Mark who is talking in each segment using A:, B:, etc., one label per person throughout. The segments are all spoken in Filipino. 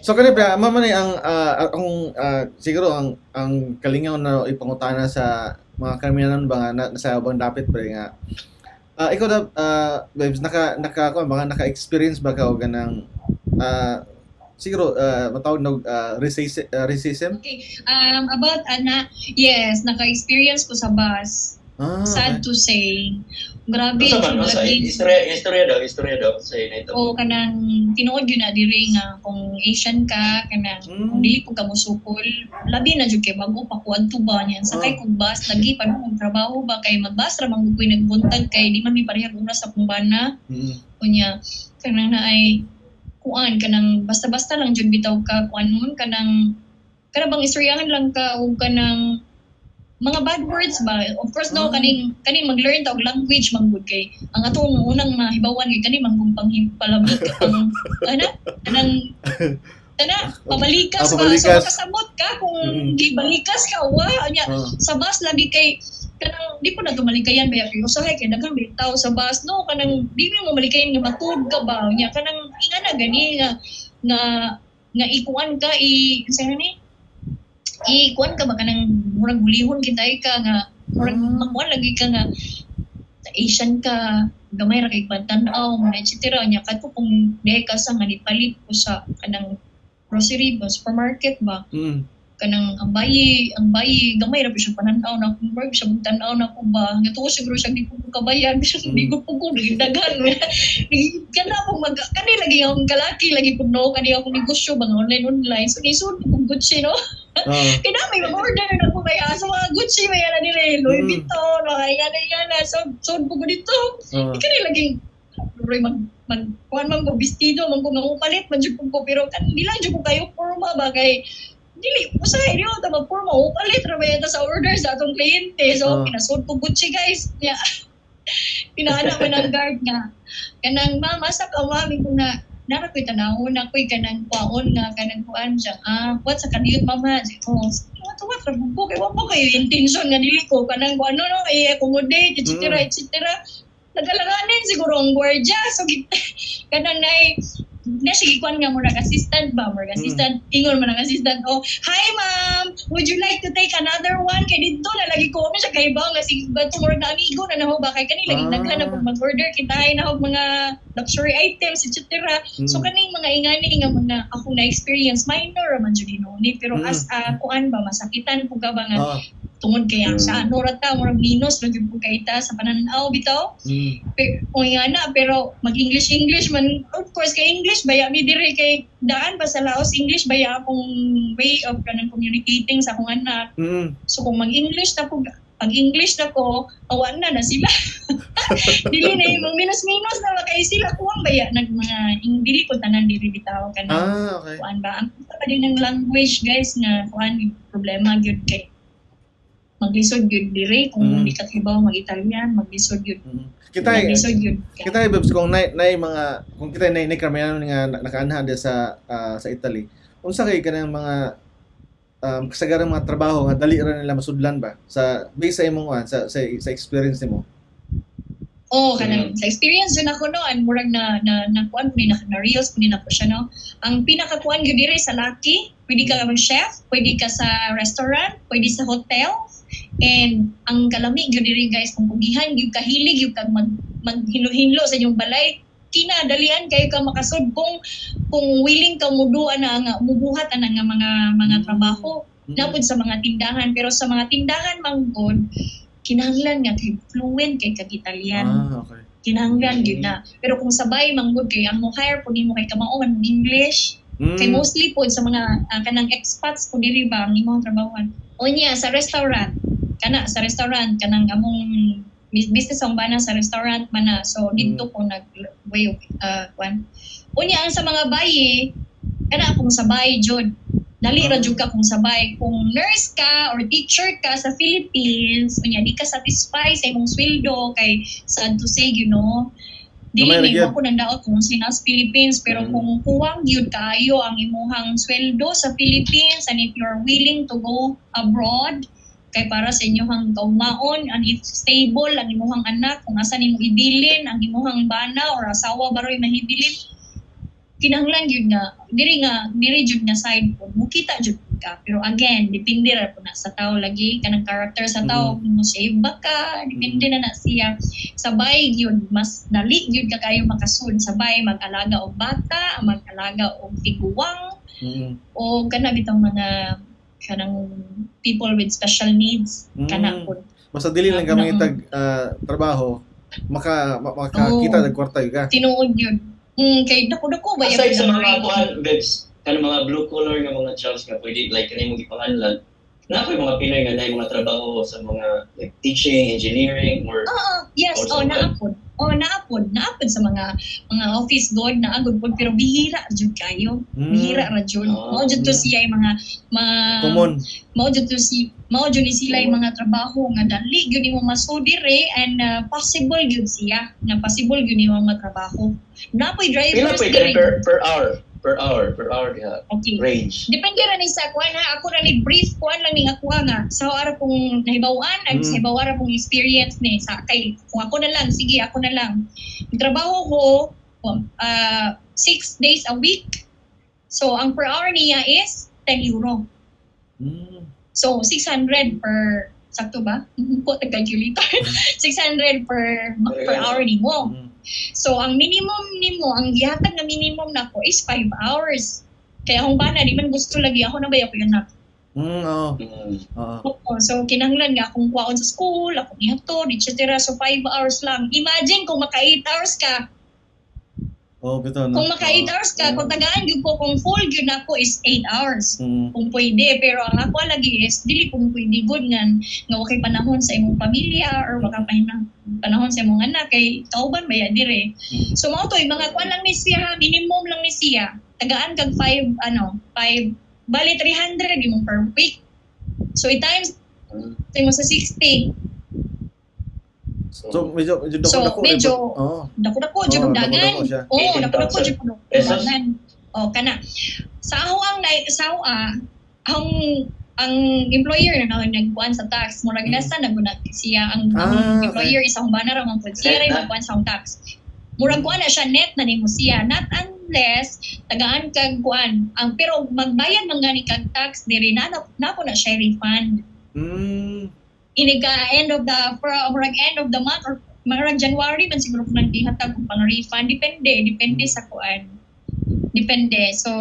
A: So kani pa mamo ni ang siguro ang kalingaw na ipangutana sa mga karamihan ba nga sa ubang dapit pre nga ikaw da babes naka kuan ba nga naka-experience ba ka og ganang siguro matawag na racism?
B: Okay. About ana, yes, naka-experience ko sa bus. Sad
A: Okay.
B: to say. Grabe
C: Asa man,
B: yung
C: asa
B: lagi.
C: istorya daw sa inito.
B: O kanang tinuod yun na diri nga kung Asian ka kanang kung dili ko ka musukol labi na jud kay bago pa ko adto ba niyan sakay kog bus lagi pa no trabaho ba kay magbas ra man koy nagbuntag kay di man mi pareha oras sa kumbana kunya kanang naay kuan kanang basta-basta lang jud bitaw ka kuan mon kanang bang istoryahan lang ka og kanang mga bad words ba? Of course no kaning mag-learn ta og language manggod kay ang atong unang mahibawan kay kani manggong panghimpalamig ang kanang pabalikas ba so makasabot ka kung gibalikas ka wa nya sa bus lagi kay kanang di ko na tumalikayan ba kay usahay kay daghang bitaw sa bus no kanang di mo malikayan nga matud ka ba nya kanang ingana gani nga ikuan ka sa ni kuan ka ba kanang murag bulihon kitay ka nga murag makuan lagi ka nga Asian ka gamay ra kay pantanaw mo etc. nya kadto kung dihay ka sa nga nipalit ko sa kanang grocery ba supermarket ba kanang ang bayi gamay ra siya pananaw na kung murag siya tanaw na ko ba nga tuwa siguro siya di ko kabayan siya di ko dagan kana mo kani lagi ang kalaki lagi ko no kani ako negosyo bang online so isod ko good siya no kaya may mag-order na po kaya sa mga Gucci may yan nila Louis Vuitton mga so po ko dito kaya laging kuhan man ko vestido man ko nangupalit man dyan ko pero hindi lang dyan ko kayo forma ba kay dili usahay niyo ta magporma upalit ra ba sa order sa atong kliyente so pinasod ko Gucci guys pinaana man ang guard nga kanang mama sa kawami ko na nara ko'y tanawon na ko'y kanang kwaon nga kanang kuan siya what sa kaniyot mama what rabog ko kay wala kayo intention nga dili ko kanang kuan no accommodate etc. Nagalanganin siguro ang gwardiya so kanang sige kuan nga murag assistant ingon man ang assistant hi ma'am would you like to take another one kay dito na lagi ko siya kay ba nga sige bato murag na amigo na naho ba kay kani lagi naghanap og mag-order kitay na og mga luxury items etc. So kaning mga ingani nga mga ako na experience minor man jud ni pero as kuan ba masakitan pug ka ba nga tungod kay ang sa ano ra ta murag minus lagi pug kay ta sa pananaw bitaw pero mag-English man of course kay English baya mi diri kay daan pa sa Laos English baya akong way of kanang communicating sa akong anak so kung mag-English na po pag-English na ko awan na sila dili na yung minus na kay sila kuwang baya nag mga dili ko tanan diri bitaw kanang
A: okay.
B: Kuan ba ang din ng language guys nga kuan problema gyud kay maglisod gyud diri kung hindi ka kibaw mag-Italian maglisod gyud
A: kita babes kung nay mga kung kita nay karamihan nga nakaanha sa Italy unsa kay kanang mga kasagarang mga trabaho nga dali ra nila masudlan ba sa base sa imong sa experience nimo
B: kanang sa experience yun ako no and murag na kuan ni na reels ni na ko siya no ang pinakakuan gyud diri sa Lucky pwede ka mag chef pwede ka sa restaurant pwede sa hotel and ang kalami gyud diri guys kung pugihan gyud kahilig gyud kag maghinlo-hinlo sa inyong balay kinadalian kayo ka makasud kung willing ka muduan na nga mubuhat ana nga mga trabaho napud sa mga tindahan pero sa mga tindahan manggod kinahanglan nga kay fluent kay kag Italian
A: okay.
B: Kinahanglan gyud na pero kung sabay manggod kay ang mo hire pud nimo kay kamao man English kay mostly pud sa mga kanang expats pud diri ba ang imong trabahoan unya sa restaurant kanang among business ang bana sa restaurant mana so dito ko nag way of kwan unya ang sa mga bayi kana akong sabay jud dali ra jud ka kung sabay kung nurse ka or teacher ka sa Philippines unya di ka satisfy sa imong sweldo kay sad to say dili ni mo ko nang daot kung sinas Philippines pero kung kuwang gyud kaayo ang imuhang sweldo sa Philippines and if you're willing to go abroad kay para sa inyong kaumaon and if stable ang imuhang anak kung asa nimo ibilin ang imuhang bana or asawa baroy mahibilin kinahanglan yun nga diri jud nga side po mukita jud ka, pero again depende ra po na sa tao lagi kanang character sa tao, mo save ba ka, depende na siya. Sabay yun mas dali yun ka kayo makasud, sabay mag-alaga og bata, mag-alaga og tiguwang, o kana bitong mga kanang people with special needs kana po.
A: Basta dili lang kami trabaho makakita og kwarta ka.
B: Tinuod yun. Kay dako-dako ba
C: Aside sa mga kuan, babes, kanang mga blue collar nga mga jobs nga pwede like kanay mo gipangalan. Na ako yung mga Pinoy nga nay mga trabaho sa mga like teaching, engineering or
B: yes, naapod. Naapod sa mga office god na agod pod, pero bihira jud kayo. Bihira ra jud. Mao jud to siya yung mga
A: common.
B: Mao jud ni sila yung mga trabaho nga dali gyud nimo masudire and possible gyud siya. Na possible gyud nimo matrabaho. Napoy drivers
C: per hour diha.
B: Okay.
C: Range.
B: Depende ra ni sa kuan ha. Ako ra ni brief kuan lang ning ako nga. Sa ara kong nahibaw-an ag sa hibaw-ara kong experience ni sa kay kung ako na lang, sige ako na lang. Trabaho ko 6 days a week. So ang per hour niya is 10 euro. So 600 per sakto ba? Po calculator. 600 per hour nimo. So ang minimum nimo, ang gihatag na minimum nako is 5 hours. Kaya kung bana di man gusto lagi ako na bayad ko yun na. So kinahanglan nga akong kuwaon sa school, akong ihatod, etc. So 5 hours lang. Imagine kung maka 8 hours ka.
A: Bitaw na.
B: Kung maka 8 hours ka, kung tagaan gyud ko, kung full gyud nako is 8 hours. Kung pwede, pero ang ako lagi is dili kung pwede good nga wakay panahon sa imong pamilya or waka panahon sa imong anak kay kauban baya dire. So mao to mga kuan lang ni siya, minimum lang ni siya. Tagaan kag 5 bali 300 imong per week. So i-times mo sa 60.
A: So medyo dako jud dagan. Dako jud dagan. Kana. Sa ako ang employer na nagkuan sa tax, mura ginasa naguna siya ang employer isang bana ra man pud siya ray magkuan sa tax. Murag kuan na siya net na nimo siya, not unless tagaan kag kuan. Ang pero magbayad man gani kag tax diri na ko na siya refund. Iniga end of the month or marag January man siguro kung nagdihatag kung pang-refund. Depende sa kuan. Depende. So,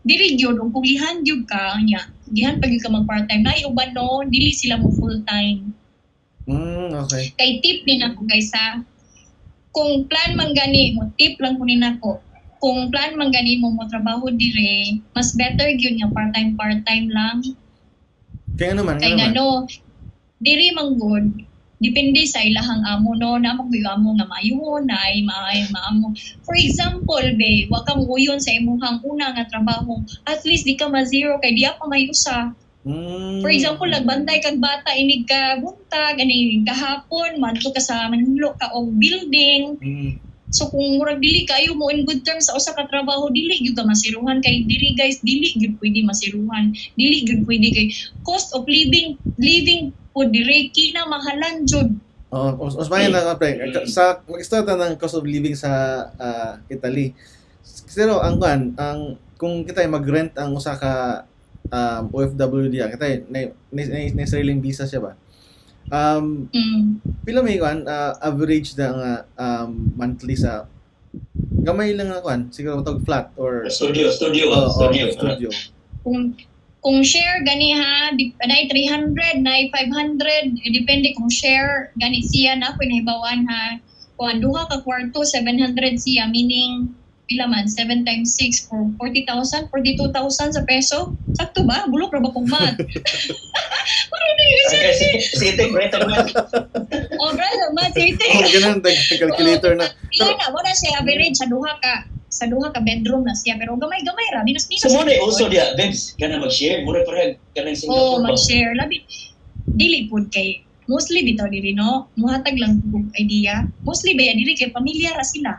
A: dili gyud kung gihan gyud ka nya. Gihan pag ka mag part-time. Naiuban no, dili sila mo full-time. Okay.
B: Kay tip din ako guys ha. Kung plan man gani mo, tip lang kunin ako. Kung plan man gani mo trabaho dire, mas better gyud nga part-time lang.
A: Kaya naman,
B: diri man good, depende sa ilahang amo no, na amo nga maayo na ay maamo. For example, wa ka muyon sa imong una nga trabaho, at least di ka ma-zero kay diya pa mayusa. For example, nagbantay kag bata inig ka buntag, ani gahapon madto ka sa manhulo ka og building. So kung murag dili kayo mo in good terms sa usa ka trabaho, dili gyud ka masiruhan kay diri guys, dili gyud pwede masiruhan. Dili gyud pwede kay cost of living po dire kina mahalan jud.
A: Usmayan na pre. Sa mag-start ng cost of living sa Italy. Pero ang kung kita mag-rent ang usa ka OFW diya, kita na sariling visa siya ba? Pila may average na monthly sa gamay lang nga siguro tawag flat or
C: studio.
B: Kung share gani ha, nay 300, nay 500, depende kung share gani siya na pinahibawan ha. Kung duha ka kwarto 700 siya, meaning pila man 7 times 6 for 40,000, 42,000 sa peso. Sakto ba? Bulok ra ba kung math?
C: City greater man.
B: Brother, math city.
A: Ganun calculator na.
B: Pila na wala siya average sa duha ka bedroom na siya, pero gamay ra minus.
C: So mo na also dia, babes, kana mag-share, mura parang kanang Singapore.
B: Mag-share labi. Dili pud kay mostly bitaw diri no, muhatag lang kog idea. Mostly baya diri kay pamilya ra sila.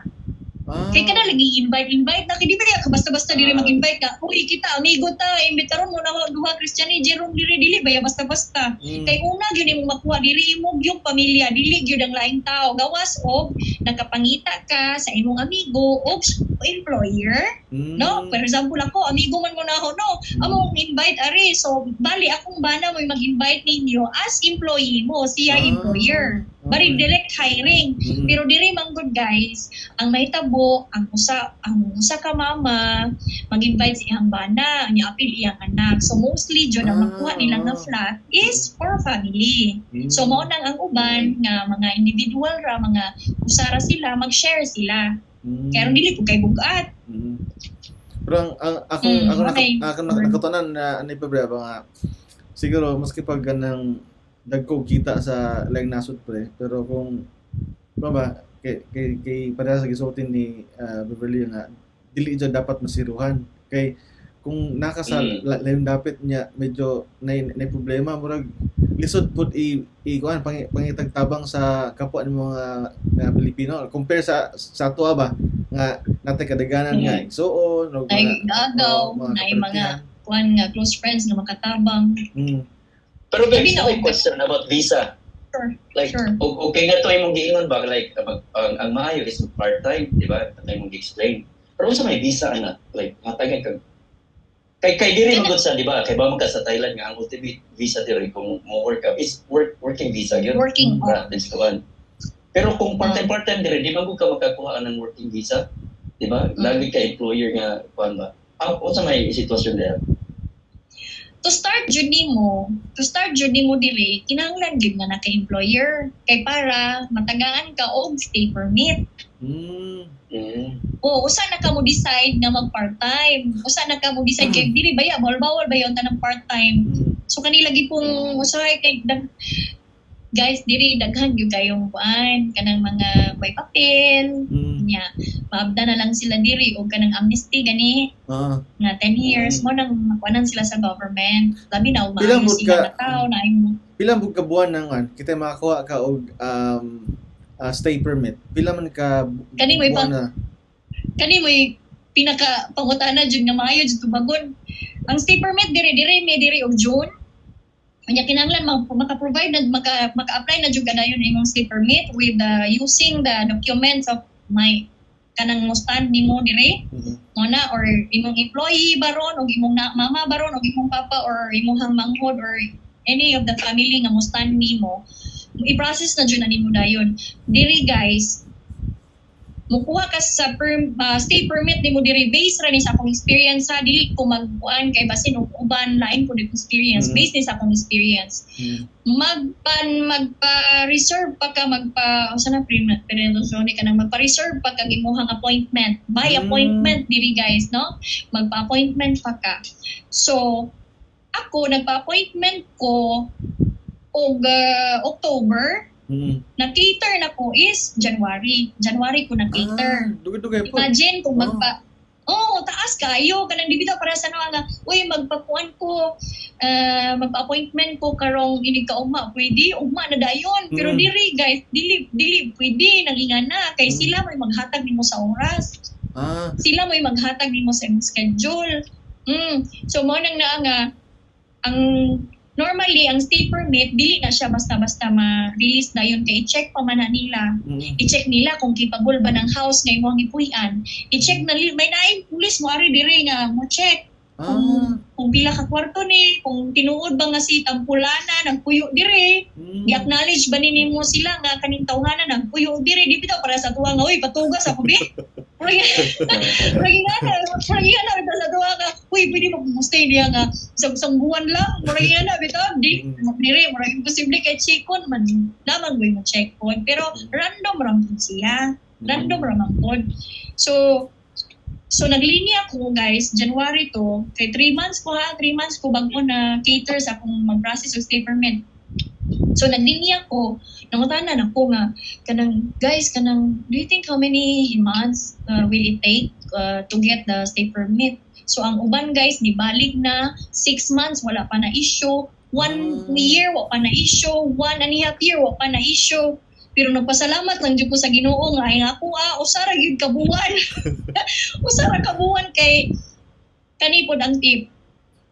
B: Kay ka na lagi invite na kay di ba ka basta-basta diri mag-invite ka. Uy kita amigo ta imbitaron mo na duha Christiani Jerome diri baya basta-basta. Kay una gyud imong makuha diri mo yung pamilya dili gyud ang laing tao. Gawas og nakapangita ka sa imong amigo og employer. No? For example ako amigo man mo na ako no. Among invite ari so bali akong bana mo mag-invite ninyo as employee mo siya employer. Bari direct hiring. Pero diri man good guys, ang mahitabo ang usa ka mama mag-invite sa iyang bana, niya apil iyang anak. So mostly jud ang makuha nila nga flat is for family. So mao nang ang uban nga mga individual ra mga usara sila mag-share sila. Kaya dili po kay bugat.
A: Pero ako nakatunan na ano pa ba nga siguro maski pag ganang dagko kita sa lang nasod pre pero kung ano ba kay para sa gisuotin ni Beverly nga dili jud dapat masiruhan kay kung nakasal lain dapat niya medyo nay problema murag lisod pud kuan pangitagtabang sa kapwa ni mga Pilipino compare sa tuwa ba nga natay kadaganan nga igsuon o
B: ay gagaw nay mga kuan nga close friends nga makatabang.
C: Pero Bex, may question about visa.
B: Sure.
C: Like,
B: sure.
C: Okay nga to ay mong giingon ba? Like, ang maayo is part-time, di ba? At ay mong gi-explain. Pero sa may visa, ana, like, matagan ka. Kay diri magod sa, di ba? Kay ba ka sa Thailand nga, ang ultimate visa diri kung mo work up is working visa yun.
B: Working.
C: That's the one. Pero kung part-time diri, di ba ka makakuha ng working visa? Di ba? Lagi ka employer nga, kuhan ba? O sa may sitwasyon dira?
B: To start jud nimo dili kinahanglan gyud nga naka-employer kay para matagaan ka og stay permit. O usa na ka mo decide nga mag part-time. Usa na ka mo decide kay dili baya bawal ba yon tanang part-time. So kanila lagi pong usahay kay guys diri daghan gyud kayong kuan kanang mga may papel nya maabda na lang sila diri og kanang amnesty gani nga 10 years mo nang makuanan sila sa government labi na umayo sila na tao na
A: pila bug ka buwan nang kita makakuha ka og stay permit pila man ka
B: kani may pinaka pangutana jud nga maayo jud tubagon ang stay permit diri og June. Kanya kinahanglan maka-provide na maka-apply na jud ganayon imong stay permit with using the documents of my kanang mo stand nimo dire mo na or imong employee baron o imong mama baron o imong papa or imong manghod or any of the family nga mo stand nimo i-process na jud na nimo dayon dire guys mukuha ka sa stay permit nimo diri based ra ni sa akong experience sa dili ko magkuan kay basin og uban lain ko dig experience based ni sa akong experience magpa-reserve pa ka usa na pre-notification ka nang magpa-reserve pa kag imong appointment by appointment diri guys no magpa-appointment pa ka so ako nagpa-appointment ko og October na-cater na ko is January ko na-cater.
A: Dugay po.
B: Imagine kung taas kayo. Kanang dibita para sa nga, magpapuan ko, magpa-appointment ko karong inig ka ugma. Pwede, ugma na dayon. Pero diri guys, dili pwede, nangingana na. Kay sila may maghatag nimo sa oras. Sila may maghatag nimo sa imong schedule. So, mo nang nga, ang normally, ang stay permit, dili na siya basta-basta ma-release na yun. Kaya i-check pa man na nila. I-check nila kung capable ba ng house na imong ipuyan. I-check na nila. May naing pulis mo, ari dire nga mo check. Kung pila ka kwarto ni, kung tinuod ba nga si Tampulana, nagpuyo dire. I-acknowledge ba ni mo sila nga kaning tawhana, nagpuyo dire. Di bitaw para sa tuwa nga, patugas ako, bi. Lagi nga na sa tuwa nga, pwede mag-stay niya nga isang buwan lang. Lagi nga na, bitaw, dire, marang imposible kay check-on man. Naman mo check-on. Pero random ramon siya. Random ramon. So naglinya ko guys, January to, kay 3 months ko bago na cater sa akong mag-process of stay permit. So naglinya ko, nangutanan ako nga, do you think how many months will it take to get the stay permit? So ang uban guys, nibalik na 6 months, wala pa na issue, 1 year, wala pa na issue, 1.5 year, wala pa na issue. Pero nagpasalamat lang jud ko sa Ginoo nga ay ako usara gyud kabuan. Usara kabuan kay kani pod ang tip.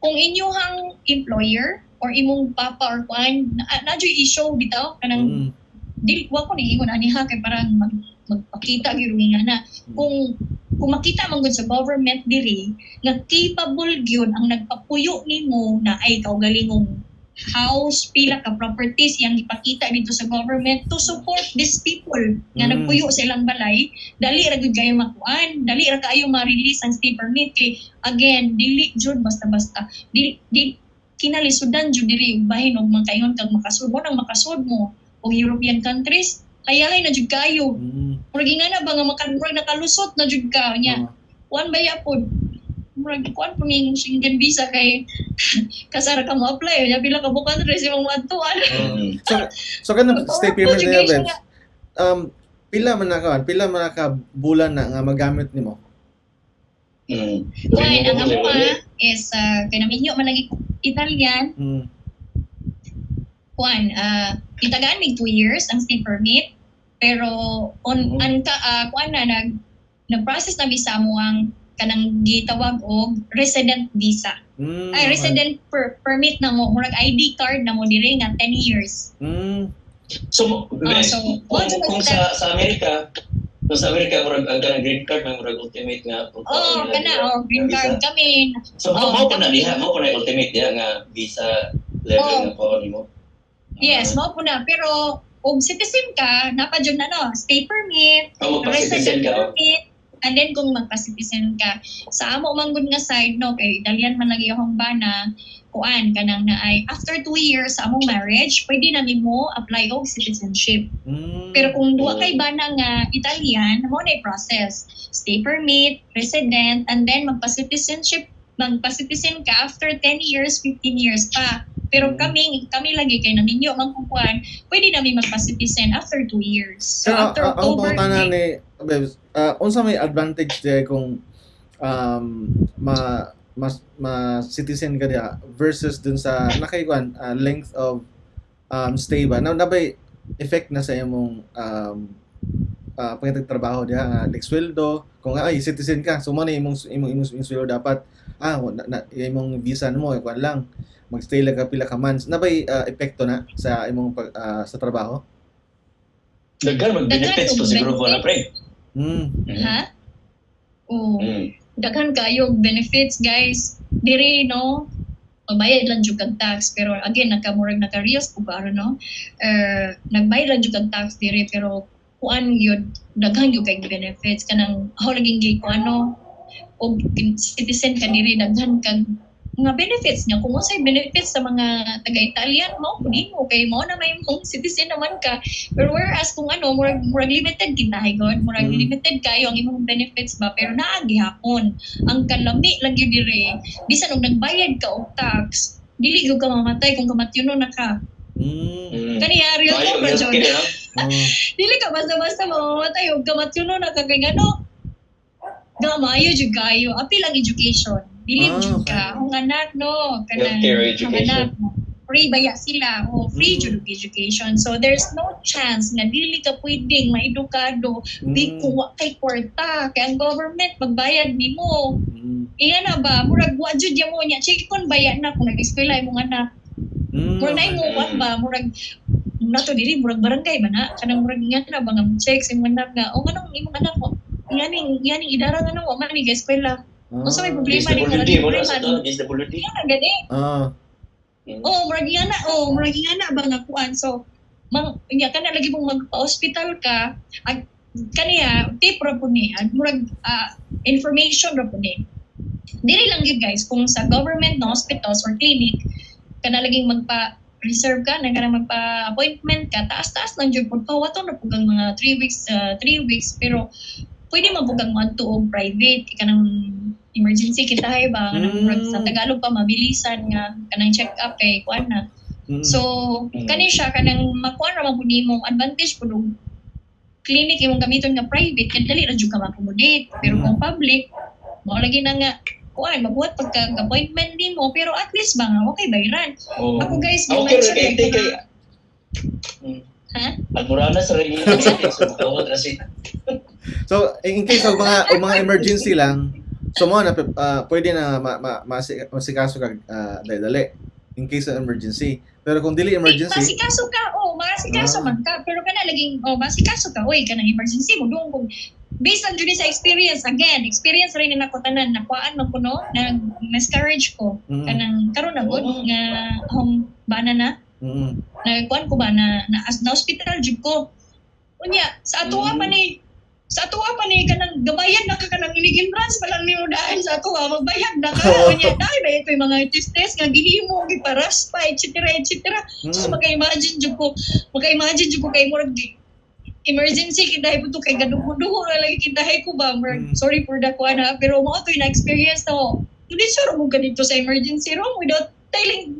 B: Kung inyong employer or imong papa or kuan na issue bitaw kanang dili wa ko ni ingon ani ha kay parang magpakita gyud nga na kung makita man gud sa government diri nga capable gyud ang nagpapuyo nimo na ay kaugalingong house pila ka properties yang ipakita dito sa government to support these people nga nagpuyo sa ilang balay, dali ra gud kayo makuan, dali ra kayo ma-release ang stay permit kay again dili jud basta-basta di kinalisudan jud diri bahin og mangkaingon kag makasud mo nang makasud mo og European countries ayahay na jud kayo. Murag nga na ba nga murag nakalusot na jud ka nya. Kuan baya pod. Murag kuan po ning Schengen visa kay kasara ka mo apply nya pila ka bukan tres imong matuan.
A: So kanang stay permit na babes. Pila man na ka bulan na nga magamit nimo?
B: Kuan ang amo is kanaminyo man lagi Italian. Kuan itagaan mig 2 years ang stay permit pero kuan na nag-process na visa mo ang kanang gitawag og resident visa. Resident permit na mo murag ID card na mo diri nga 10 years.
C: So, kung sa Amerika murag ang kanang green card murag ultimate nga.
B: Green card kami.
C: So mao pa na ultimate diha nga visa level nga po nimo.
B: Yes, mao po na pero kung citizen ka, napadyon na stay permit, resident permit, and then kung magpa-citizen ka, sa amo manggod nga side, kay Italian man lagi akong bana, kuan kanang na ay after 2 years sa among marriage, pwede na mo apply og citizenship. Pero kung duwa kay bana nga Italian, mo na process, stay permit, resident, and then magpa-citizen ka after 10 years, 15 years pa. Pero kami lagi kay naminyo mangkukuan, pwede namin magpa-citizen after 2 years. So after October
A: ni babes, unsa may advantage di kung ma-citizen ka diha versus dun sa nakaykuan length of stay ba? Nabay effect na sa imong pagtrabaho diha nga like sweldo kung ay citizen ka so mo na imong sweldo dapat imong visa mo kuan lang magstay lang ka pila ka months nabay epekto na sa imong sa trabaho.
C: Daghan mag-benefits to siguro ko na pre.
B: Ha? Daghan kayo benefits guys. Diri magbayad lang jud kag tax pero again naka-reels ko ba nagbayad lang jud kag tax diri pero kuan yun daghan yung kay benefits kanang laging gi ko og citizen ka diri daghan kag mga benefits niya kung unsay benefits sa mga taga-Italian mo kay mo na may mong citizen naman ka pero whereas kung murag limited kita god murag limited kayo ang imong benefits ba pero naa gihapon ang kalami lang gyud diri bisan og nagbayad ka og tax dili gyud ka mamatay kung kamatyonon na ka. Kaniya real talk ra jud. Dili ka basta-basta mamamatay og kamatyonon na ka kay maayo jud kayo apil ang education. Dili jud ka ang anak kanang anak free baya sila free jud education so there's no chance nga dili ka pwedeng maedukado di kung wa kay kwarta kay ang government magbayad nimo iya na ba murag wa jud mo nya check kon baya na kung nag-eskwela imong anak murag na imo ba murag nato diri murag barangay ba na kanang murag nga na ba nga check sa imong anak nga anong imong anak mo yaning idara nga wa man ni eskwela. Unsa may problema ni
C: problema?
B: Gani. Murag na ba nga kuan so kana lagi mong magpa-hospital ka kaniya tip ra po ni murag information ra po ni. Dili lang gyud guys kung sa government na hospitals or clinic kana laging magpa-reserve ka na kana magpa-appointment ka taas-taas lang jud pud pawato na pug mga 3 weeks pero pwede mabugang mo og private kanang emergency kita ba sa Tagalog pa mabilisan nga kanang check up kay kuan na so kani siya kanang makuha ra man nimo advantage pud clinic imong gamiton nga private kay dali ra jud ka ma-accommodate pero kung public mo lagi na nga kuan mabuhat pagka appointment nimo pero at least ba nga okay bayaran ako guys
C: okay
B: Ha?
C: Almorana sa rin yung so makawag na si
A: So, in case of mga emergency lang, so mo na pwede na masikaso kag dali in case of emergency. Pero kung dili emergency,
B: Masikaso ka, masikaso man ka. Pero kana laging, masikaso ka, kanang emergency mo. Doon kung, based on dun sa experience, again, experience rin na ako tanan, nakuhaan man ko, no? Miscarriage ko. Kanang, karon na good, nga, bana na. Nagkuhan ko ba, na hospital, jud ko. Unya, sa atuwa pa ni, kanang gabayan na ka kanang inigintrans pa lang ni mo dahil sa ato magbayad na ka kanya dahil ba ito yung mga testes nga gihimo giparas pa etc. So maka-imagine jud ko kay murag emergency kita ibuto kay gadugo-dugo na lagi kita ko ba sorry for the kuana pero mo to na experience no hindi sure mo ganito sa emergency room without telling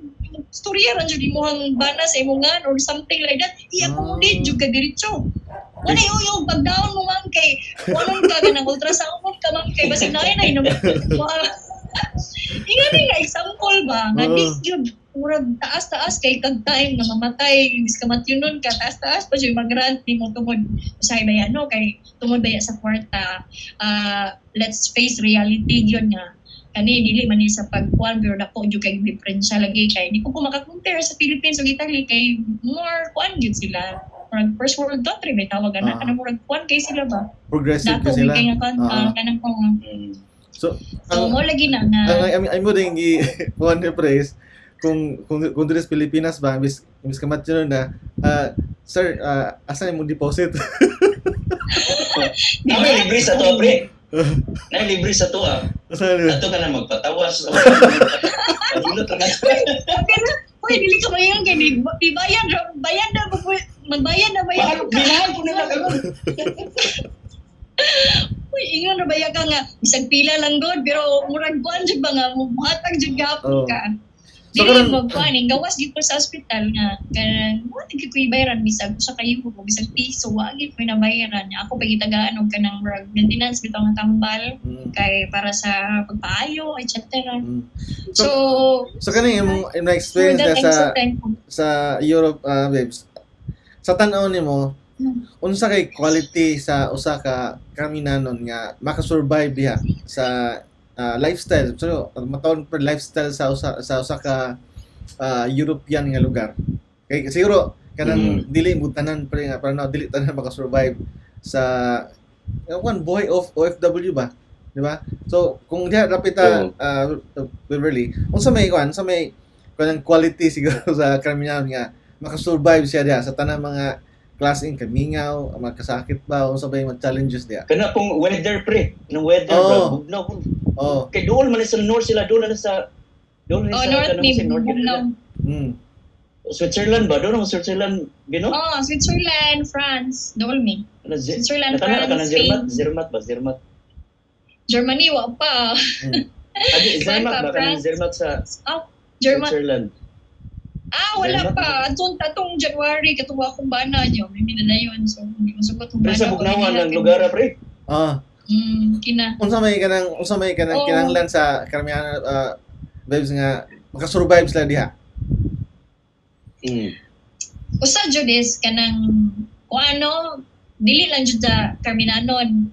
B: storya ra jud imong bana sa imongan or something like that i-accommodate jud ka diretso. Wala yung pag-down mo ma'am kay walang ka ng ultrasound mo ka ma'am kay basig na naman. Ingani nga example ba nga di yun murag taas-taas kay kag time na mamatay bis ka matyunon ka taas-taas pa siya mag-grant ni mo tungod usahay ba yan no kay tungod ba sa kwarta let's face reality yun nga kani dili man ni sa pagkuan pero dako jud kay diferensya lagi kay di ko maka-compare sa Philippines ug Italy kay more kuan gyud sila first world country may tawag na kanang murag kuan kay sila ba
A: progressive ka sila.
B: Kay nga kanang ko
A: so
B: mo lagi na
A: ay mo ding one praise kung dito sa Pilipinas ba bis ka matino na sir asan mo deposit
C: libre sa to pre libre sa to ato ka na magpatawas padulot ra ka
B: Uy, dili ka mayon kay di bayad na magbayad na bayad ka.
C: Binahan ko na lang
B: Uy, ingon ra bayad ka nga bisag pila lang god pero murag kuan jud ba nga muhatag jud gapon ka.
A: So,
B: dili mo kuan gawas gyud ko sa ospital nga kanang mo tig ko ibayaran bisag usa ka yuko bisag piso wa gyud ko na bayaran. Ako pa gitagaan og kanang murag maintenance bitaw nga tambal kay para sa pagpaayo etc. So
A: kani imong experience sa Europe babes. Sa tan-aw nimo unsa kay quality sa usa ka kaminanon nga makasurvive diha sa lifestyle. So matawag per lifestyle sa usa ka European nga lugar. Kay siguro kanang dili butanan pre nga para na dili tanan makasurvive sa buhay of OFW ba? Di ba? So kung diha rapita Beverly, unsa may kanang quality siguro sa kaminanon nga makasurvive siya diha sa tanang mga klaseng kamingaw, magkasakit ba, unsa ba yung challenges diya?
C: Kana pong weather pre, ng weather bro, bugnaw. Kay dool man sa north sila, dool na sa
B: north ni bugnaw.
C: Switzerland ba? Doon sa Switzerland, bino?
B: Switzerland, France, dool mi. Switzerland, France, Spain.
C: Zermatt.
B: Germany wa pa.
C: Zermatt ba kanang Zermatt sa Switzerland?
B: Wala pa. Atong January, katuwa akong bana niyo. May minanayon. So, hindi ko sugot kung
C: bana. Pero sa bugnawan ng lugar, pre?
B: Kina.
A: Unsa may kanang kinanglan sa karamihan babes nga makasurvive sila diha?
B: Usa jud is kanang kuano dili lang jud sa karminanon.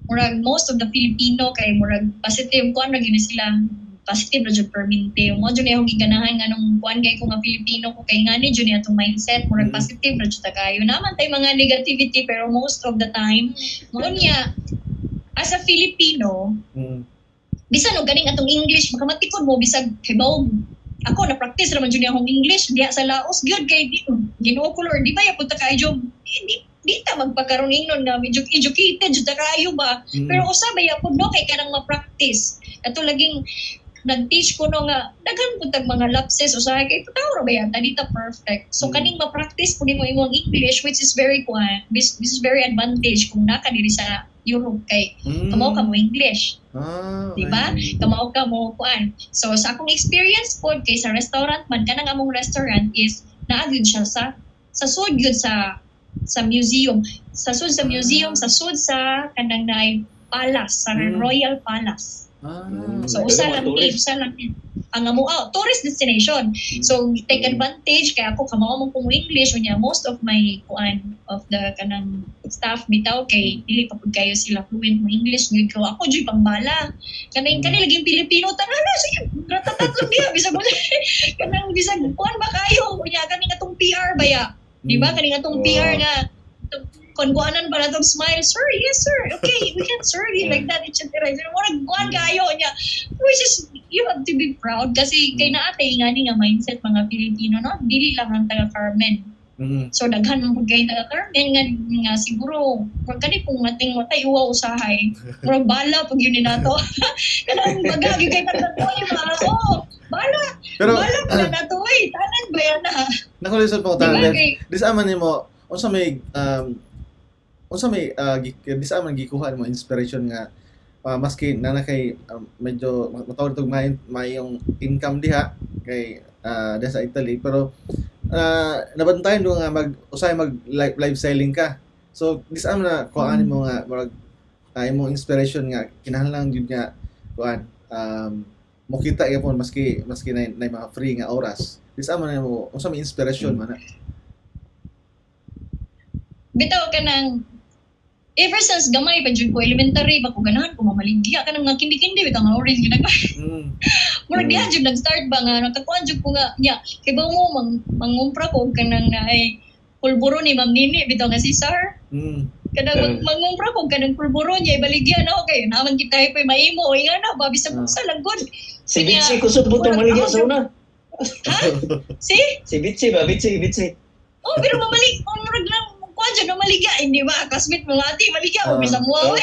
B: Murag most of the Filipino kay murag positive kuan ra gini sila. Positive na jud permente. Mo jud na akong giganahan nga nung kuan kay ko nga Filipino ko kay ngani jud ni atong mindset murag positive ra jud ta kayo. Naman tay mga negativity pero most of the time mo niya as a Filipino bisan og ganing atong English makamatikod mo bisag kay bawog ako na practice ra man jud ni akong English diha sa Laos gyud kay Ginoo ko Lord di ba ya punta kay job di ta magpakaroon ingnon nga medyo educated jud ta kayo ba pero usa ba ya pud no kay kanang ma-practice ato laging nag-teach ko no nga daghan pud tag mga lapses usahay kay tao ra ba yan tadi ta perfect so kaning ma-practice pud mo imong English which is very this is very advantage kung naka diri sa Europe kay kamo ka mo English di ba kamo ka mo kuan so sa akong experience pod kay sa restaurant man kanang among restaurant is naagid siya sa sud gyud sa museum sa sud sa kanang naay palace sa Royal Palace So,
C: Kaya
B: usa
C: mga
B: lang
C: tourist.
B: usa lang ang amo tourist destination. So, take advantage kaya ako kamao man kung English unya most of my of the kanang staff bitaw kay dili pa pud kayo sila fluent mo English gyud ko. Ako jud pangbala. Kanang laging Pilipino tanana sige ratatat lang diha bisag kanang bisag kuan ba kayo unya kani atong PR baya. Di ba kani atong PR nga kung kuanan ba natong smile, sir, yes sir, okay, we can serve you like that, etc. Murag kuan kayo niya. Which is, you have to be proud kasi kay naatay nga ni nga mindset mga Pilipino, no? Dili lang ang taga Carmen. So daghan mo kay taga Carmen nga siguro pag kani pong ating matay uwa usahay. Murag bala pag yun ni nato. Kanang magagi kay taga mga bala.
A: Pero
B: Bala pa na to tanan ba yan na.
A: nakulisod po
B: Diba
A: tanan.
B: kay
A: Disaman nimo unsa may disaman gikuha mo inspiration nga maski na kay medyo matawag tog may yung income diha kay sa Italy pero nabantayan do nga usay mag live selling ka. So disaman na kuan mo nga murag imong inspiration nga kinahanglan jud nga kuan mo kita gyapon maski na mga free nga oras. Disaman na mo unsa may inspiration man na.
B: bitaw ka ng ever since gamay pa jud ko elementary ba ko ganahan ko mamaligya ka nang nga kindi-kindi bitaw nga orange ginagay. Murag diha jud nag-start ba nga nakakuan jud ko nga nya kay ba mo mangumpra ko kanang ay pulburo ni Ma'am Nini bitaw nga si Sir. Kanang mangumpra ko kanang pulburo niya ibaligya na okay naman kita ay maimo o nga na ba bisag sa lagod.
C: Si Bitsi kusog butang maligya sa una.
B: Ha? Si?
C: Si Bitsi ba? Bitsi.
B: Oh, pero mamalik murag lang kuan jud na maligya hindi ba classmate mo ati maligya o bisag mo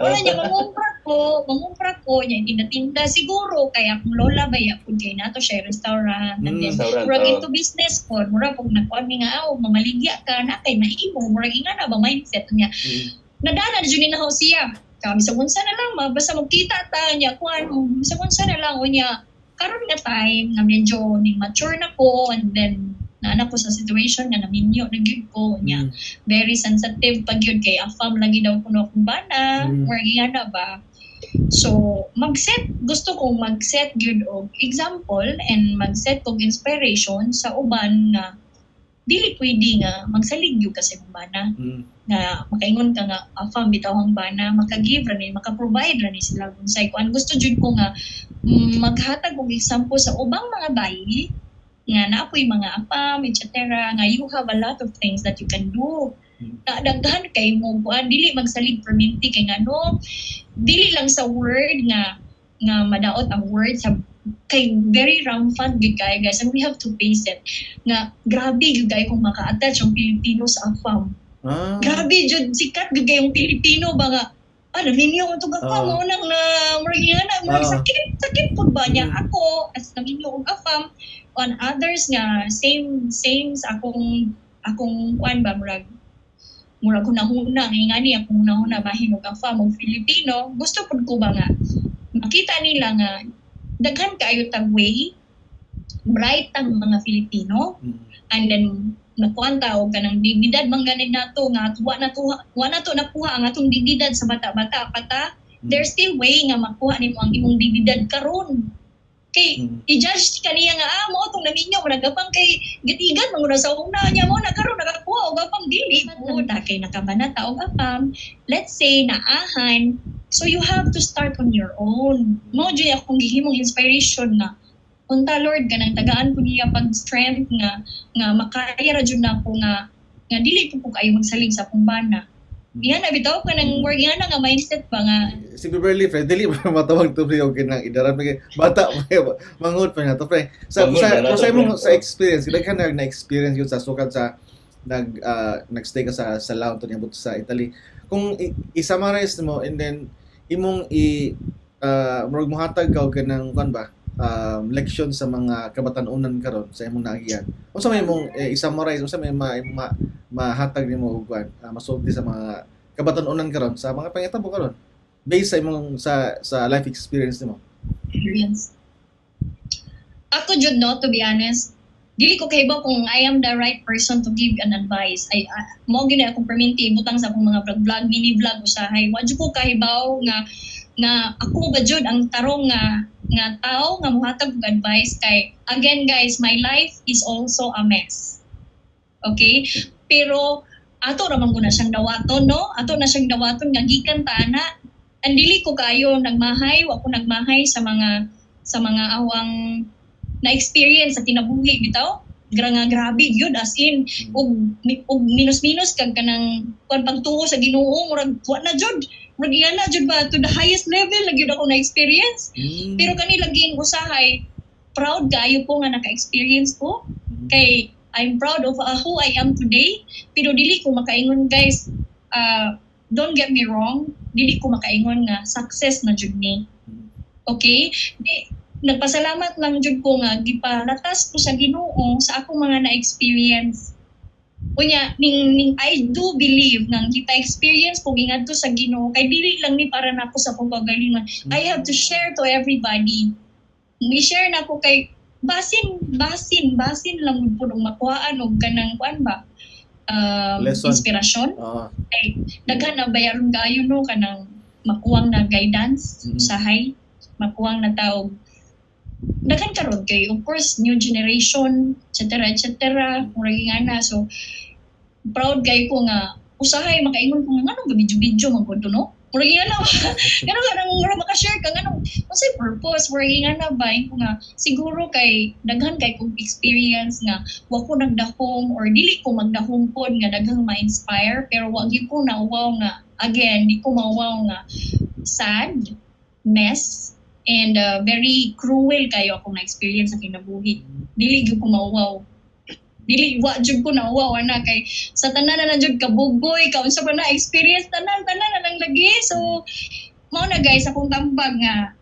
B: wala niya mangumpra ko niya tinda siguro kaya akong lola ba ya pud kay nato siya restaurant and then murag into business ko murag pag nakuan mi nga mamaligya ka na kay maimo murag ingana ba mindset niya nadana jud ni naho siya kami sa unsa na lang basta magkita ta niya kuan sa unsa na lang unya karon nga time nga medyo ni mature na ko and then naana ko sa situation nga naminyo na gyud ko nya very sensitive pag yun kay afam lagi daw kuno akong bana or gingana ba so gusto kong mag-set gyud og example and mag-set og inspiration sa uban nga dili pwede nga magsalig gyud ka sa imong bana nga makaingon ka nga afam bitaw ang bana maka-give ra ni maka-provide ra ni sila unsay kuan gusto jud ko nga maghatag og example sa ubang mga bayi nga naapoy mga apam, etc. nga you have a lot of things that you can do. Daghan kay mo buan dili magsalig perminti kay ngano dili lang sa word nga madaot ang word sa kay very rampant gid kay guys and we have to face it nga grabe gid kay kung maka-attach ang Pilipino sa afam. Grabe jud sikat gid kay ang Pilipino ba nga naminyo ang itong afam mo nang na sakit po ba niya ako as naminyo ang afam on others nga same sa akong kuan ba murag hunahuna ngani akong hunahuna bahin og afam og Filipino gusto pud ko ba nga makita nila nga daghan kaayo tag way bright ang mga Filipino and then nakuan ta og kanang dignidad mangganin nato nga wa na to nakuha ang atong dignidad sa bata-bata pata there's still way nga makuha nimo ang imong dignidad karon kay i-judge kaniya nga mo tong naminyo nagapang kay gitigan mo sa una niya mo nakaroon nakakuha og apam dili mo kay nakabanata og apam let's say naahan so you have to start on your own mo jud akong gihimong inspiration na unta Lord ganang tagaan ko niya pag strength nga makaya ra jud nako nga dili ko kayo magsalig sa akong bana. Yan na bitaw ka nang work yan nga mindset ba nga
A: si Beverly friend dili ba matawag to pre okay nang idaran kay bata manghod pa na to pre sa experience daghan na experience yun sa sukad sa nagstay ka sa Lao to niabot sa Italy kung i-summarize mo and then imong murag mohatag ka og kanang kuan ba leksyon sa mga kabatan-unan karon sa imong naagian. Unsa may imong i-summarize, unsa may mahatag nimo og kuan, masulti sa mga kabatan-unan karon sa mga pangitabo karon based sa imong sa life experience nimo.
B: Experience. Ako jud no to be honest, dili ko kahibaw kung I am the right person to give an advice. Mo gyud akong perminti butang sa akong mga vlog mini vlog usahay. Wa jud ko kahibaw nga nga ako ba jud ang tarong nga tao nga mohatag og advice kay again guys, my life is also a mess. Okay? Pero ato raman ko na siyang dawaton, no? Ato na siyang dawaton nga gikan ta ana. Ang dili ko kayo nagmahay, wa ko nagmahay sa mga awang na experience sa kinabuhi bitaw. Grabe gyud as in og minus kag kanang kuan pagtuo sa Ginoo murag wa na jud. Murag iya na jud ba to the highest level lagi ako na experience. Pero kani laging usahay proud kayo ko nga naka-experience ko. Kay I'm proud of who I am today. Pero dili ko makaingon guys, don't get me wrong, dili ko makaingon nga success na jud ni. Okay? Nagpasalamat lang jud ko nga gipalatas ko sa Ginoo sa akong mga na-experience. Kunya ning I do believe nang kita experience ko gingadto sa Ginoo kay dili lang ni para nako sa akong kagalingan. I have to share to everybody. May share na ko kay basin lang pud og makuhaan og kanang kuan ba inspirasyon. Kay daghan na bayaron kayo no kanang makuwang na guidance usahay, makuwang na taog daghan karon kay of course new generation etc. murag nga na so proud kay ko nga usahay makaingon ko nga anong video man gud no murag nga na kanang murag maka-share ka nganong unsay purpose murag nga na ba ko nga siguro kay daghan kay kong experience nga wa ko nagdahom or dili ko magdahom pod nga daghang ma-inspire pero wa gyud ko nauwaw nga again di ko mauwaw nga sad mess and very cruel kayo akong na-experience sa kinabuhi. Dili gyud ko mauwaw. Dili wa jud ko nauwaw ana kay sa tanan na jud kabugoy ka unsa pa na experience tanan na lang lagi. So mao na guys akong tambag nga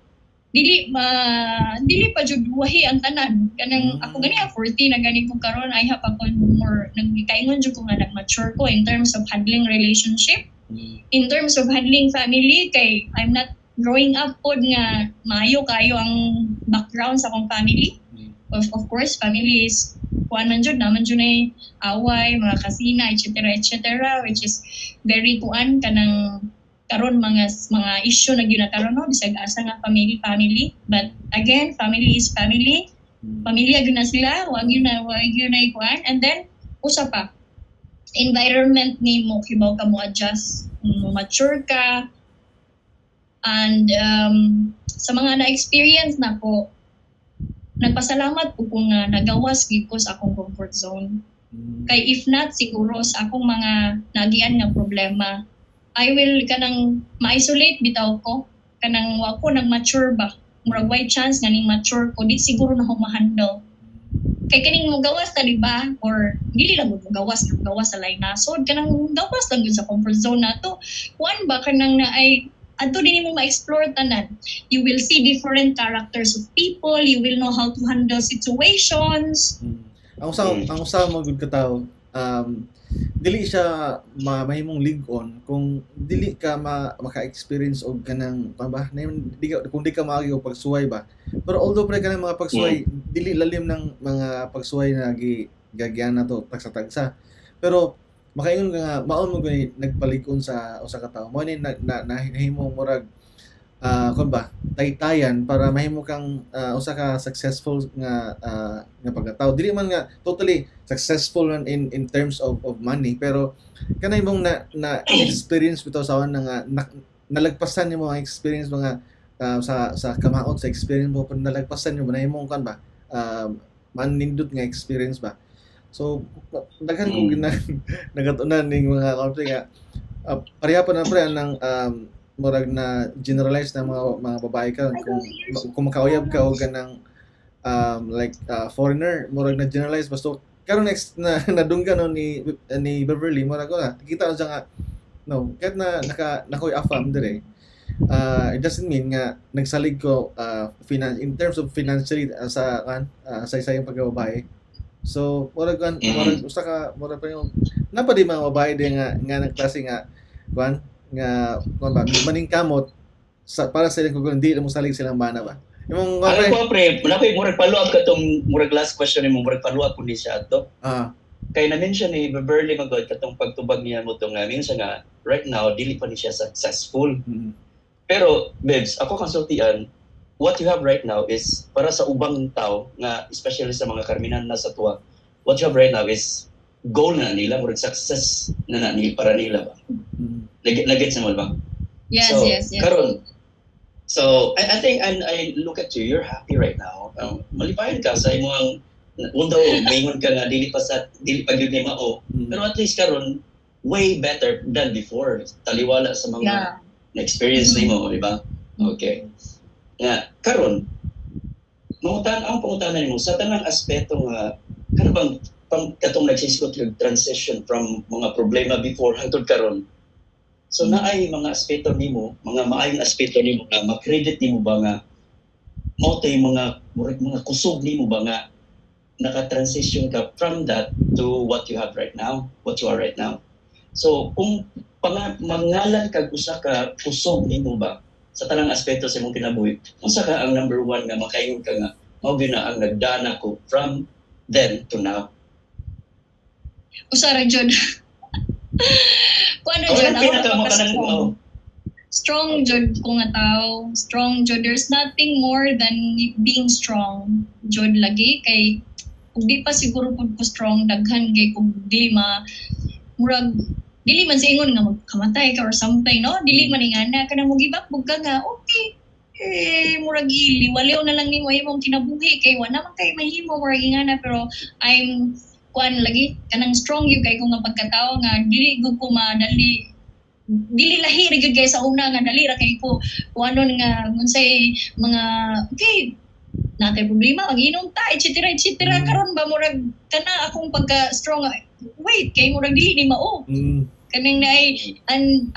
B: dili pa jud wahi ang tanan. Kanang ako gani 40 na gani ko karon I have ako more nagkaingon jud ko nga nag-mature ko in terms of handling relationship. In terms of handling family kay I'm not growing up pod nga maayo kayo ang background sa akong family. Of course, family is kuan man jud naman jud ay away, mga kasina, etc. which is very kuan kanang karon mga issue na gyud na karon no bisag asa nga family. But again, family is family. Pamilya gyud na sila, wag gyud na kuan. And then usa pa environment nimo kibaw ka mo adjust, mature ka. And sa mga na-experience na ko, nagpasalamat po kung nagawas gid ko sa akong comfort zone. Kay if not, siguro sa akong mga nagian nga problema, I will kanang ma-isolate bitaw ko. Kanang wa ko nag-mature ba. Murag way chance nga ning mature ko, di siguro na ako ma-handle. Kay kaning magawas ta diba? Or dili lang mo gawas sa lain nasod. Kanang gawas lang yun sa comfort zone nato. Kuan ba kanang na ay ato din mo ma-explore tanan. You will see different characters of people. You will know how to handle situations.
A: Ang usa mo gud ka tawo, dili siya mahimong lig-on kung dili ka maka-experience og kanang ba kung di ka maagi og pagsuway ba. Pero although pre kanang mga pagsuway dili lalim ng mga pagsuway na gagyan nato tagsa-tagsa. Pero makaingon ka nga maon mo gani nagpalig-on sa usa ka tawo mo ni nahimo murag kun ba taytayan para mahimo kang usa ka successful nga pagkatao dili man nga totally successful in terms of money pero kanay mong na experience bitaw sa nga nalagpasan nimo ang experience mga sa kamaot sa experience mo pag nalagpasan nimo nahimo kan ba manindot nga experience ba. So, daghan ko nagatunan ning mga conflict nga pareha pa na pre nang murag na generalize na mga babae ka kung makauyab ka o ganang foreigner murag na generalize basta karon next na nadunggan no ni Beverly murag ko na kita na siya nga no kahit na nakoy afam dire it doesn't mean nga nagsalig ko in terms of financially sa isayang pagbabae. So, murag usa ka murag pa yung napadi mga babae din nga nagklase nga kuan nga ba maning kamot para sa ilang kugon di mo salig silang bana ba. Imong
C: pre, wala koy murag follow up ka tong murag last question nimo murag follow up kundi siya ato. Kay na-mention ni Beverly magod katong pagtubag niya mo tong minsan nga right now dili pa ni siya successful. Pero, Bebs, ako konsultian, what you have right now is, para sa ubang tao, nga especially sa mga karminan na sa tuwa, what you have right now is goal na nila, murag success na nila para nila ba? Nag-gets mo ba?
B: Yes,
C: So,
B: yes.
C: karon, so I think I look at you, you're happy right now. Malipayan ka sa imong although maingon ka nga dili pa gyud ni mao, pero at least karon way better than before. Taliwala sa mga
B: Yeah.
C: na-experience nimo, di ba? Okay. Nga karon ang pangutanan nimo sa tanang aspeto nga kano bang katong nagsisgot yung transition from mga problema before hangtod karon. So naay mga aspeto nimo, mga maayong aspeto nimo na ma-credit nimo ba nga mao tay mga kusog nimo ba nga naka-transition ka from that to what you have right now, what you are right now. So kung mangalan kag usa ka kusog nimo ba sa tanang aspeto sa imong kinabuhi, unsa ka ang number one nga makaingon ka nga mao gyud na ang nagdana ko from then to now.
B: Usara jud. Kuan
C: Kung
B: jud
C: ano
B: ako
C: pinaka
B: strong jud ko nga tao. Strong jud. There's nothing more than being strong. Jud lagi kay kung di pa siguro pud ko strong daghan kay kung dili murag dili man sa ingon nga magkamatay ka or something, no? Dili man ingana ka na mo give up bug ka nga okay. Murag liwaliw na lang nimo imong kinabuhi kay wala man kay mahimo murag ingana pero I'm kuan lagi kanang strong you kay kung nga pagkatao nga dili gud ko madali dili lahi ra gyud kay sa una nga dali ra kay ko kuanon nga unsay mga okay natay problema mag-inom ta etc. Karon ba murag kana akong pagka strong wait kay murag dili ni mao kaning naay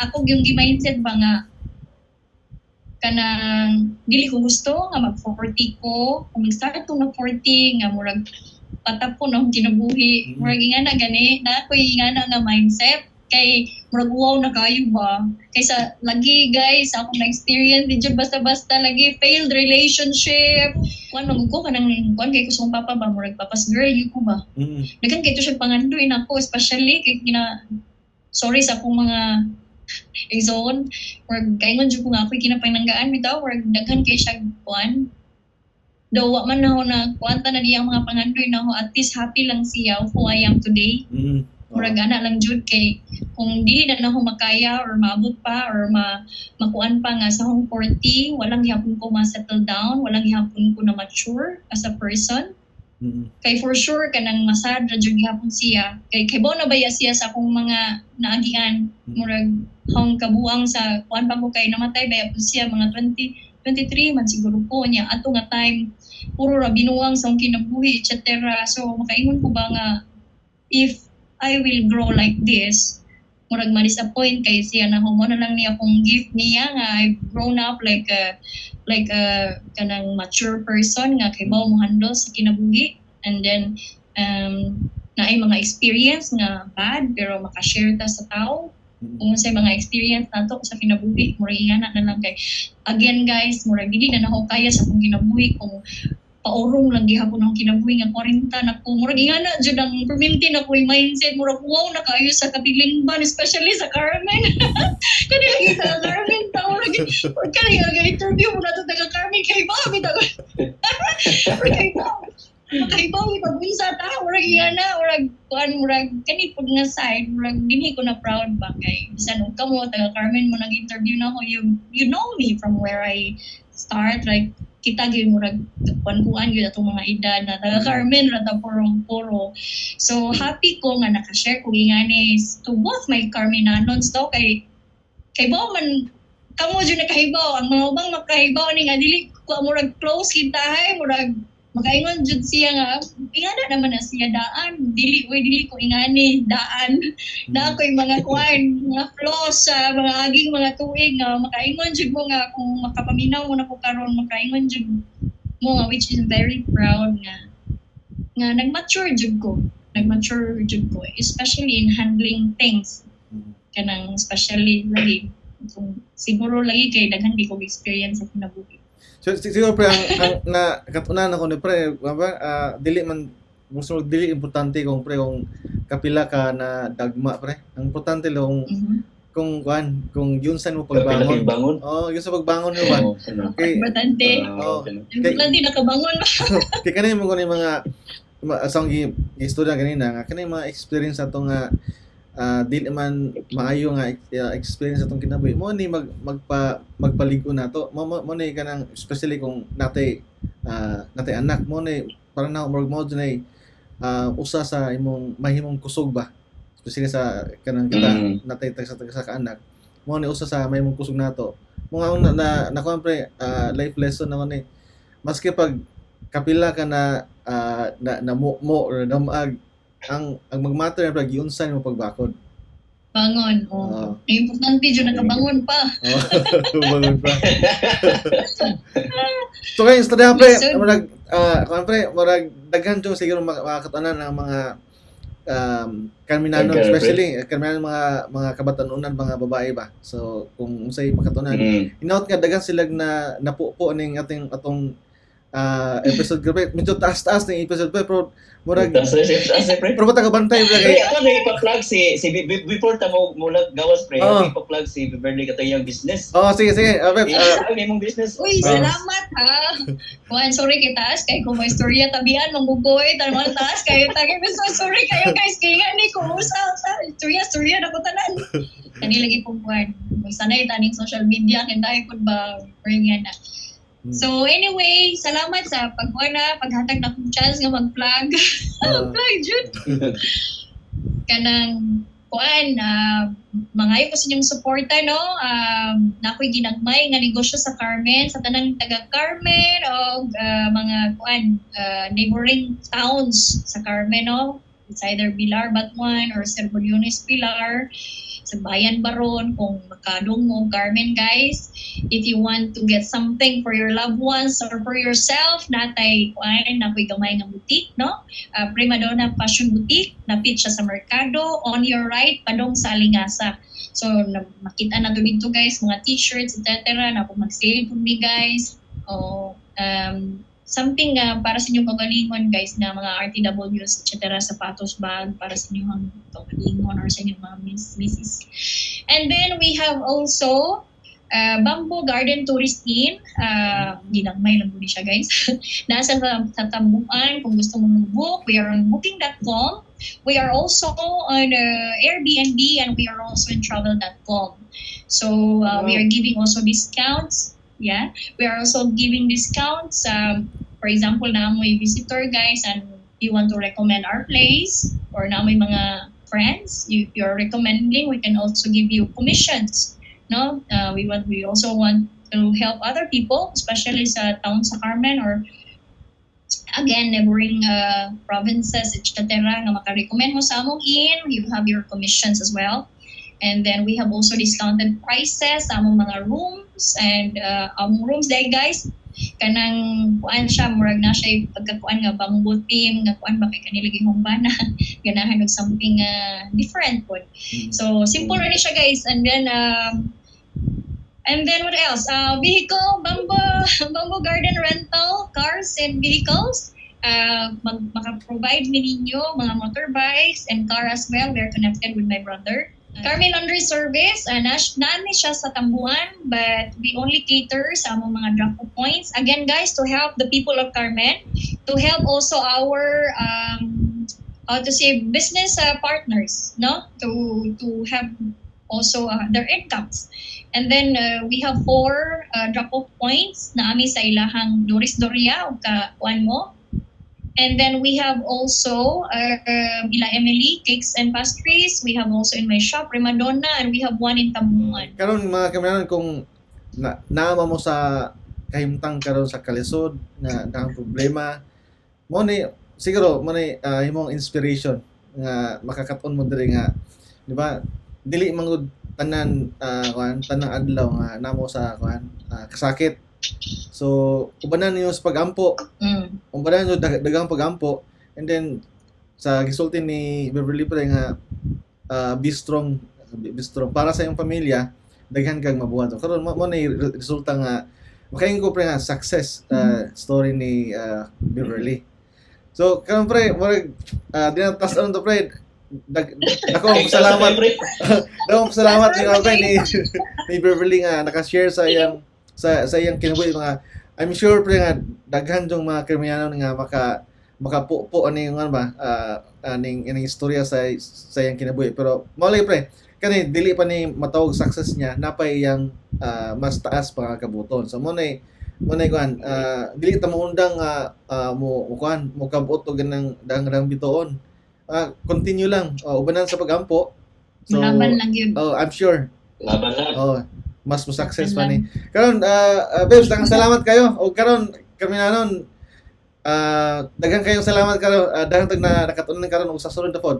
B: ako yung gi-mindset ba nga kanang dili ko gusto nga mag-40 ko kung mag-start ko na 40 nga murag patapon akong kinabuhi. Murag ingana gani, na ako ingana nga mindset. Kay murag wow na kayo ba? Kaysa lagi guys, ako na-experience, di dyan basta-basta lagi, failed relationship. Kuan ko kanang kuan kay kusong papa ba, murag papas girl, yun ko ba? Dagan kay ito siya pangandoy na ako, especially kay sorry sa akong mga exon, murag kaingon dyan ko nga ako, kinapananggaan bitaw, murag daghan kay siya kuan. Daw wa man ako na kuwanta na diyang mga pangandoy na ako, at least happy lang siya who I am today. Murag ana lang jud kay kung dili na ako makaya or maabot pa or makuan pa nga sa akong 40, walang gihapon ko ma-settle down, walang gihapon ko na mature as a person. Kay for sure kanang masad ra jud gihapon siya. Kay bao na baya siya sa akong mga naagian. Murag hang kabuang sa kuan pa ko kay namatay baya po siya mga 23 man siguro ko niya ato nga time puro ra binuang sa akong kinabuhi etc. So makaingon ko ba nga if I will grow like this murag ma-disappoint kay siya na humo na lang niya akong gift niya nga I've grown up like a kanang mature person nga kay bao mo handle sa kinabuhi and then naay mga experience nga bad pero makashare ta sa tao kung sa mga experience nato sa kinabuhi murag ingana na lang kay again guys murag dili na ako kaya sa akong kinabuhi kung paurong lang gihapon ang kinabuhi nga 40 na ko murag ingana jud ang permanente na ko yung mindset murag wow na kaayo sa katilingban especially sa Carmen kani lagi sa Carmen ta murag kani nga interview mo na to taga Carmen kay ba bitaw kay ba makaibaw ipag-unsa ta murag ingana murag kani pud nga side murag dinhi ko na proud ba kay bisan og kamo taga Carmen mo nag-interview na ako you know me from where I start like kita gyud murag kuan gyud atong mga edad na taga Carmen ra ta puro so happy ko nga naka-share ko ingani to both my Carmenanons daw kay bao man kamo jud nakahibaw ang mga ubang makahibaw ni nga dili ko murag close kita hay murag makaingon jud siya nga ingana naman na siya daan dili ko ingani daan na ako'y mga kuan mga flaws sa mga aging mga tuig nga makaingon jud mo nga kung makapaminaw mo na ko karon makaingon jud mo nga which is very proud nga nagmature jud ko especially in handling things kanang especially lagi kung siguro lagi kay daghan di ko experience sa kinabuhi.
A: So siguro pre ang na katunan ako ni pre dili man gusto dili importante kung pre kung kapila ka na dagma pre. Ang importante lang kung yun sa mo
C: Pagpilaki
A: pagbangon.
C: bangon.
A: Yun sa pagbangon mo ba? Okay.
B: Importante. Importante nakabangon ba?
A: Kaya kanina mo kung yung mga asang istorya kanina nga kanina mga experience ato nga dili man maayo nga experience atong kinabuhi mo ni magpaligo nato mo ni kanang especially kung natay anak mo ni parang na mo dinay usa sa imong mahimong kusog ba especially sa kanang kita natay sa anak mo ni usa sa mahimong kusog nato mo nga na pre life lesson naman ni maski pag kapila ka na mo or namag ang magmatter na pag giunsan mo pagbakod.
B: Bangon. Importante dyan nakabangon pa.
A: Bangon pa. So kayo istorya pre, murag daghan jud siguro makakatanan ng mga karminanon especially karminanon mga kabatanunan mga babae ba. So kung unsay makatunan, inaut nga daghan sila na napupo ning atong episode grabe medyo taas ng episode pero murag pero matagabantay pre
C: Pre, ako na ipa-plug si before ta mo mulag gawas pre, ipa-plug si Beverly katayang business.
A: Sige
C: Ang imong business.
B: Uy, salamat ha. Juan, sorry kay taas kay kung may storya tabian manggugoy tanong taas kay tagay sorry kayo guys kay nga ni ko sa storya na ko tanan. Kani lagi pong Juan. Sanay taning social media ken dahil pud ba bring yan na. So anyway, salamat sa paghatag na kong chance nga mag-plug. Plug jud. Kanang kuan mangayo ko sa inyong suporta no. Nakoy ginagmay nga negosyo sa Carmen sa tanang taga Carmen o mga kuan neighboring towns sa Carmen no. It's either Bilar Batuan or Cerbollones Pilar. Sa Bayan Baron, kung makadong mo Carmen guys, if you want to get something for your loved ones or for yourself, nakoy gamay nga boutique, no? Prima Donna Fashion Boutique, napit siya sa Mercado, on your right, padong sa Alingasa. So, makita na to dito guys, mga t-shirts, etc. Na kung mag-sale po ni guys, something para sa inyong kagalingon guys na mga RTWs etc. sapatos bag para sa inyong kagalingon or sa inyong mga missis. And then we have also Bamboo Garden Tourist Inn. Ginagmay lang po siya guys. Nasa sa Tambuan kung gusto mong book. We are on booking.com. We are also on Airbnb and we are also in travel.com. So we are giving also discounts. Yeah, we are also giving discounts. For example, na may visitor guys and you want to recommend our place or na may mga friends you're recommending, we can also give you commissions. No, we also want to help other people, especially sa town sa Carmen or again neighboring provinces, etc. Nga makarecommend mo sa among inn, you have your commissions as well. And then we have also discounted prices sa among mga rooms and among rooms dahil guys kanang kuan siya murag na siya pagkakuan nga bamboo team nga kuan ba kay kanila gihumbana ganahan og something different po. So simple rin siya guys and then what else? Vehicle bamboo garden rental cars and vehicles. Maka-provide mi ninyo mga motorbikes and car as well. We are connected with my brother. Carmen Laundry Service, naami siya sa Tambuan, but we only cater sa among mga drop-off points. Again, guys, to help the people of Carmen, to help also our, business partners, no? To have also their incomes. And then we have 4 drop-off points naami sa ilahang Doris Doria o kuan mo. And then we have also Ila Emily Cakes and Pastries. We have also in my shop Prima Donna and we have one in Tambuan.
A: Karon mga kameraman kung naama mo sa kahimtang karon sa kalisod na ang problema mo ni siguro mo ni imong inspiration nga makakaton mo diri nga di ba dili mangud tanan tanang adlaw nga namo sa kasakit. So, ubanan niyo sa pagampo. Ubanan niyo dagang pagampo and then sa gisulti ni Beverly pa nga be strong para sa iyong pamilya daghan kag mabuhat. Karon mo na resulta nga makaingon ko pre nga success story ni Beverly. So, karon pre, murag dinatas to pre ako salamat. Salamat ni Beverly nga naka-share sa iyang kinabuhi mga I'm sure pre nga daghan jong mga kriminal nga makapupo ani nga ba aning istorya sa iyang kinabuhi pero maulay pre kani dili pa ni matawag success niya napay iyang mas taas pa nga kabuton so mo nay kuan dili ta mo undang mo kabot og ganang dang bituon continue lang ubanan sa pagampo so
B: Malaban lang yun.
A: I'm sure
C: Laban lang.
A: mas mo success pa ni karon babes daghang salamat kayo o karon kami nanon daghang kayong salamat karon daghang tag na nakatunan karon og sa sunod na pod.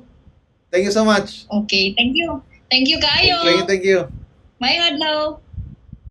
A: Thank you so much.
B: Okay, thank you. Thank you kayo.
A: Thank you.
B: Mayong adlaw.